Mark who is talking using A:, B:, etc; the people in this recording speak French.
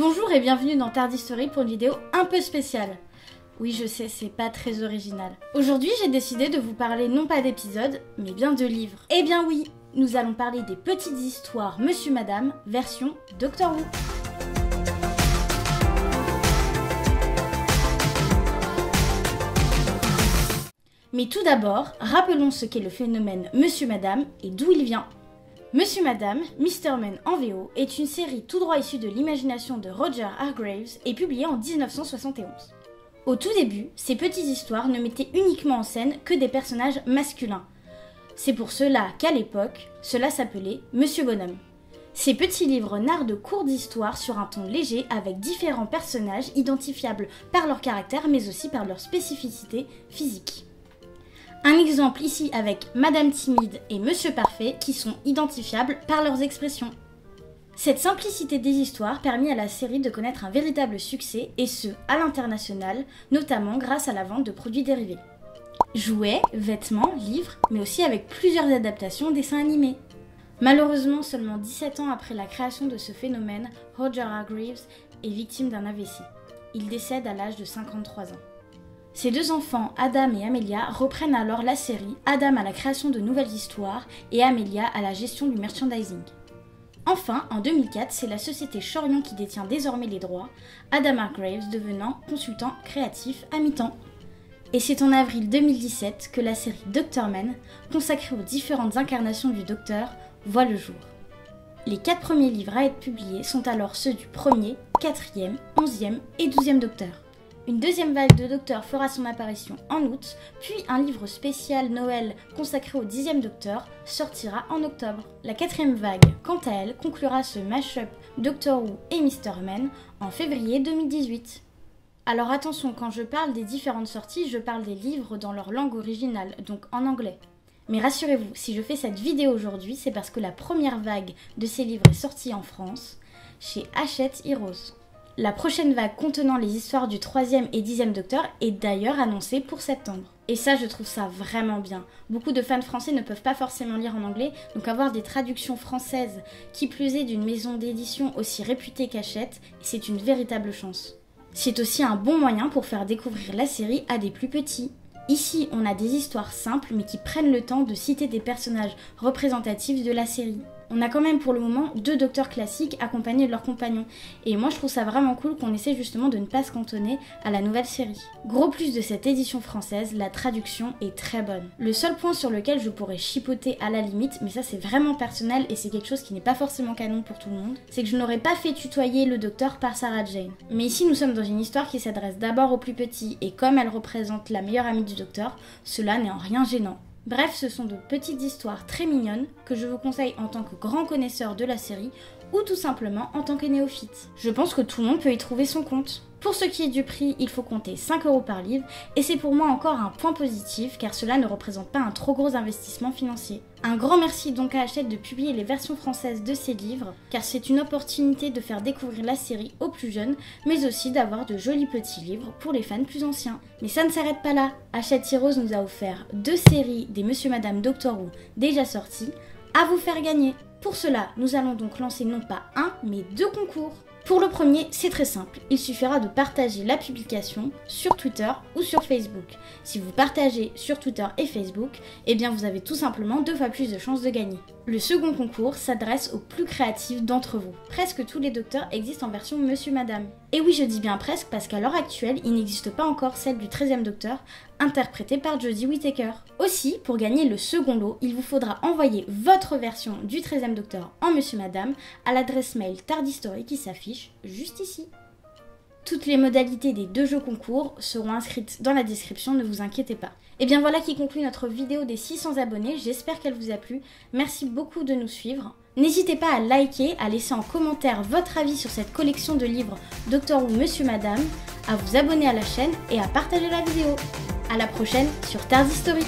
A: Bonjour et bienvenue dans Tardistory pour une vidéo un peu spéciale. Oui, je sais, c'est pas très original. Aujourd'hui, j'ai décidé de vous parler non pas d'épisodes, mais bien de livres. Eh bien oui, nous allons parler des petites histoires Monsieur Madame, version Doctor Who. Mais tout d'abord, rappelons ce qu'est le phénomène Monsieur Madame et d'où il vient. Monsieur Madame, Mr. Man en VO, est une série tout droit issue de l'imagination de Roger Hargreaves et publiée en 1971. Au tout début, ces petites histoires ne mettaient uniquement en scène que des personnages masculins. C'est pour cela qu'à l'époque, cela s'appelait Monsieur Bonhomme. Ces petits livres narrent de courtes histoires sur un ton léger avec différents personnages identifiables par leur caractère mais aussi par leur spécificité physique. Un exemple ici avec Madame Timide et Monsieur Parfait qui sont identifiables par leurs expressions. Cette simplicité des histoires permit à la série de connaître un véritable succès et ce, à l'international, notamment grâce à la vente de produits dérivés. Jouets, vêtements, livres, mais aussi avec plusieurs adaptations dessins animés. Malheureusement, seulement 17 ans après la création de ce phénomène, Roger Hargreaves est victime d'un AVC. Il décède à l'âge de 53 ans. Ses deux enfants, Adam et Amelia, reprennent alors la série, Adam à la création de nouvelles histoires et Amelia à la gestion du merchandising. Enfin, en 2004, c'est la société Chorion qui détient désormais les droits, Adam Hargreaves devenant consultant créatif à mi-temps. Et c'est en avril 2017 que la série Dr. Man, consacrée aux différentes incarnations du Docteur, voit le jour. Les 4 premiers livres à être publiés sont alors ceux du 1er, 4e, 11e et 12e Docteur. Une deuxième vague de Docteur fera son apparition en août, puis un livre spécial Noël consacré au 10e Docteur sortira en octobre. La 4e vague, quant à elle, conclura ce mash-up Doctor Who et Mr. Man en février 2018. Alors attention, quand je parle des différentes sorties, je parle des livres dans leur langue originale, donc en anglais. Mais rassurez-vous, si je fais cette vidéo aujourd'hui, c'est parce que la première vague de ces livres est sortie en France, chez Hachette Heroes. La prochaine vague contenant les histoires du 3e et 10e Docteur est d'ailleurs annoncée pour septembre. Et ça, je trouve ça vraiment bien. Beaucoup de fans français ne peuvent pas forcément lire en anglais, donc avoir des traductions françaises, qui plus est d'une maison d'édition aussi réputée qu'Hachette, c'est une véritable chance. C'est aussi un bon moyen pour faire découvrir la série à des plus petits. Ici, on a des histoires simples mais qui prennent le temps de citer des personnages représentatifs de la série. On a quand même pour le moment 2 docteurs classiques accompagnés de leurs compagnons. Et moi je trouve ça vraiment cool qu'on essaie justement de ne pas se cantonner à la nouvelle série. Gros plus de cette édition française, la traduction est très bonne. Le seul point sur lequel je pourrais chipoter à la limite, mais ça c'est vraiment personnel et c'est quelque chose qui n'est pas forcément canon pour tout le monde, c'est que je n'aurais pas fait tutoyer le docteur par Sarah Jane. Mais ici nous sommes dans une histoire qui s'adresse d'abord aux plus petits et comme elle représente la meilleure amie du docteur, cela n'est en rien gênant. Bref, ce sont de petites histoires très mignonnes que je vous conseille en tant que grand connaisseur de la série ou tout simplement en tant que néophyte. Je pense que tout le monde peut y trouver son compte. Pour ce qui est du prix, il faut compter 5 € par livre et c'est pour moi encore un point positif car cela ne représente pas un trop gros investissement financier. Un grand merci donc à Hachette de publier les versions françaises de ces livres car c'est une opportunité de faire découvrir la série aux plus jeunes mais aussi d'avoir de jolis petits livres pour les fans plus anciens. Mais ça ne s'arrête pas là, Hachette Heroes nous a offert 2 séries des Monsieur Madame Doctor Who déjà sorties à vous faire gagner. Pour cela, nous allons donc lancer non pas un mais 2 concours. Pour le premier, c'est très simple, il suffira de partager la publication sur Twitter ou sur Facebook. Si vous partagez sur Twitter et Facebook, eh bien vous avez tout simplement 2 fois plus de chances de gagner. Le second concours s'adresse aux plus créatifs d'entre vous. Presque tous les docteurs existent en version Monsieur Madame. Et oui, je dis bien presque parce qu'à l'heure actuelle, il n'existe pas encore celle du 13e Docteur, interprétée par Jodie Whittaker. Aussi, pour gagner le second lot, il vous faudra envoyer votre version du 13e Docteur en Monsieur Madame à l'adresse mail Tardistory qui s'affiche juste ici. Toutes les modalités des 2 jeux concours seront inscrites dans la description, ne vous inquiétez pas. Et bien voilà qui conclut notre vidéo des 600 abonnés, j'espère qu'elle vous a plu. Merci beaucoup de nous suivre. N'hésitez pas à liker, à laisser en commentaire votre avis sur cette collection de livres Doctor Who Monsieur Madame, à vous abonner à la chaîne et à partager la vidéo. À la prochaine sur Tardistory.